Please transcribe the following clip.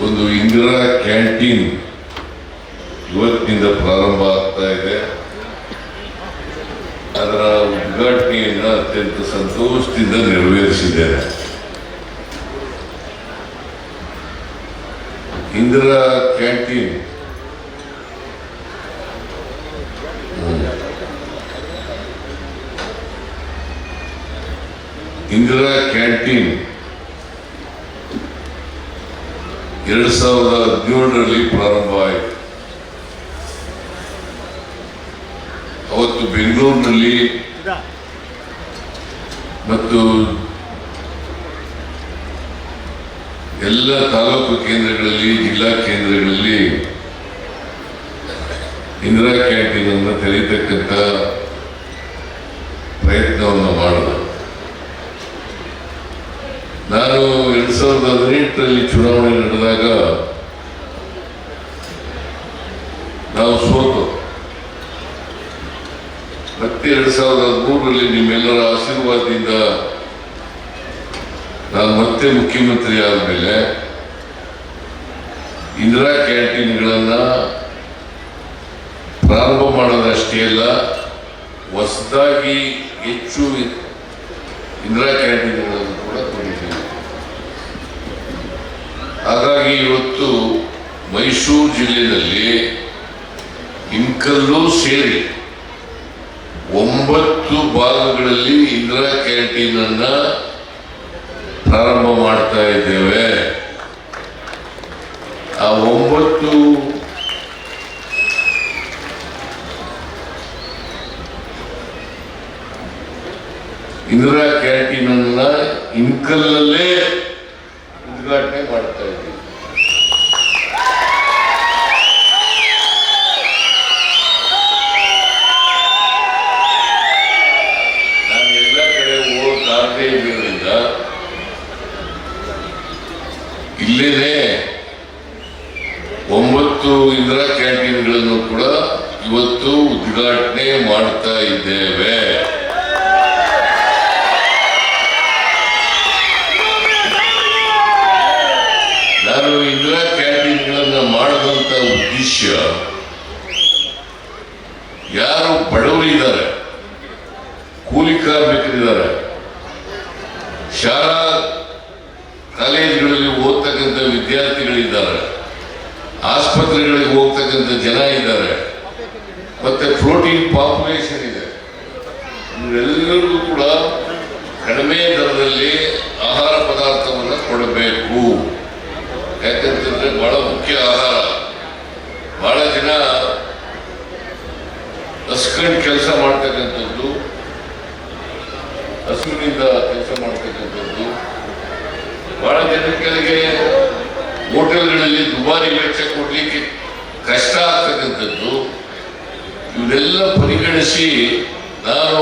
ಒಂದು ಇಂದಿರಾ ಕ್ಯಾಂಟೀನ್ ಇವತ್ತಿನಿಂದ ಪ್ರಾರಂಭ ಆಗ್ತಾ ಇದೆ. ಅದರ ಉದ್ಘಾಟನೆಯನ್ನು ಅತ್ಯಂತ ಸಂತೋಷದಿಂದ ನೆರವೇರಿಸಿದ್ದೇನೆ. ಇಂದಿರಾ ಕ್ಯಾಂಟೀನ್ ಇಂದಿರಾ ಕ್ಯಾಂಟೀನ್ 2017ರಲ್ಲಿ ಪ್ರಾರಂಭ ಆಯಿತು. ಅವತ್ತು ಬೆಂಗಳೂರಿನಲ್ಲಿ ಮತ್ತು ಎಲ್ಲ ತಾಲೂಕು ಕೇಂದ್ರಗಳಲ್ಲಿ, ಜಿಲ್ಲಾ ಕೇಂದ್ರಗಳಲ್ಲಿ ಇಂದಿರಾ ಕ್ಯಾಂಟೀನ್ ಅನ್ನು ತೆರೆಯತಕ್ಕಂಥ ಪ್ರಯತ್ನವನ್ನು ಮಾಡಿದೆ. ನಾನು 2018ರಲ್ಲಿ ಚುನಾವಣೆ ನಡೆದಾಗ ನಾವು ಸೋತು. ಮತ್ತೆ 2013ರಲ್ಲಿ ನಿಮ್ಮೆಲ್ಲರ ಆಶೀರ್ವಾದದಿಂದ ನಾನು ಮತ್ತೆ ಮುಖ್ಯಮಂತ್ರಿ ಆದಮೇಲೆ ಇಂದಿರಾ ಕ್ಯಾಂಟೀನ್ಗಳನ್ನು ಪ್ರಾರಂಭ ಮಾಡೋದಷ್ಟೇ ಅಲ್ಲ, ಹೊಸದಾಗಿ ಹೆಚ್ಚು ಇಂದಿರಾ ಕ್ಯಾಂಟೀನ್ಗಳನ್ನು ಕೂಡ ಕೊಟ್ಟಿದ್ದೀವಿ. ಹಾಗಾಗಿ ಇವತ್ತು ಮೈಸೂರು ಜಿಲ್ಲೆಯಲ್ಲಿ ಇನ್ಕಲ್ಲೂ ಸೇರಿ 9 ಭಾಗಗಳಲ್ಲಿ ಇಂದಿರಾ ಕ್ಯಾಂಟೀನ್ ಅನ್ನ ಪ್ರಾರಂಭ ಮಾಡ್ತಾ ಇದ್ದೇವೆ. ಆ 9 ಇಂದಿರಾ ಕ್ಯಾಂಟೀನ್ ಅನ್ನ ಇನ್ಕಲ್ಲಲ್ಲೇ ಉದ್ಘಾಟನೆ ಮಾಡ್ತಾ ಇದ್ದೀವಿ. ನಾನು ಎಲ್ಲ ಕಡೆ ಹೋಗಲಾಗದೇ ಇರೋದ್ರಿಂದ ಇಲ್ಲೇನೆ 9 ಇಂದಿರಾ ಕ್ಯಾಂಟೀನ್ಗಳನ್ನು ಕೂಡ ಇವತ್ತು ಉದ್ಘಾಟನೆ ಮಾಡ್ತಾ ಇದ್ದೇವೆ. ನಾನು ಇಂದಿರಾ ಕ್ಯಾಂಟೀನ್ಗಳನ್ನು ಮಾಡಿದಂಥ ಉದ್ದೇಶ, ಯಾರು ಬಡವರಿದ್ದಾರೆ, ಕೂಲಿ ಕಾರ್ಮಿಕರಿದ್ದಾರೆ, ಶಾಲಾ ಕಾಲೇಜುಗಳಲ್ಲಿ ಓದ್ತಕ್ಕಂಥ ವಿದ್ಯಾರ್ಥಿಗಳಿದ್ದಾರೆ, ಆಸ್ಪತ್ರೆಗಳಿಗೆ ಹೋಗ್ತಕ್ಕಂಥ ಜನ ಇದ್ದಾರೆ, ಮತ್ತೆ ಪ್ರೋಟೀನ್ ಪಾಪ್ಯುಲೇಷನ್ ಇದೆ. ಇವರೆಲ್ಲರಿಗೂ ಕೂಡ ಕಡಿಮೆ ದರದಲ್ಲಿ ಆಹಾರ ಪದಾರ್ಥವನ್ನು ಕೊಡಬೇಕು. ಯಾಕಂತಂದ್ರೆ ಬಹಳ ಮುಖ್ಯ ಆಹಾರ. ಬಹಳ ಜನ ಹಸ್ಕೊಂಡು ಕೆಲಸ ಮಾಡ್ತಕ್ಕಂಥದ್ದು, ಹಸುವಿನಿಂದ ಕೆಲಸ ಮಾಡ್ತಕ್ಕಂಥದ್ದು, ಬಹಳ ಜನಗಳಿಗೆ ಹೋಟೆಲ್ಗಳಲ್ಲಿ ದುಬಾರಿ ವೆಚ್ಚ ಕೊಡ್ಲಿಕ್ಕೆ ಕಷ್ಟ ಆಗ್ತಕ್ಕಂಥದ್ದು, ಇವನ್ನೆಲ್ಲ ಪರಿಗಣಿಸಿ ನಾನು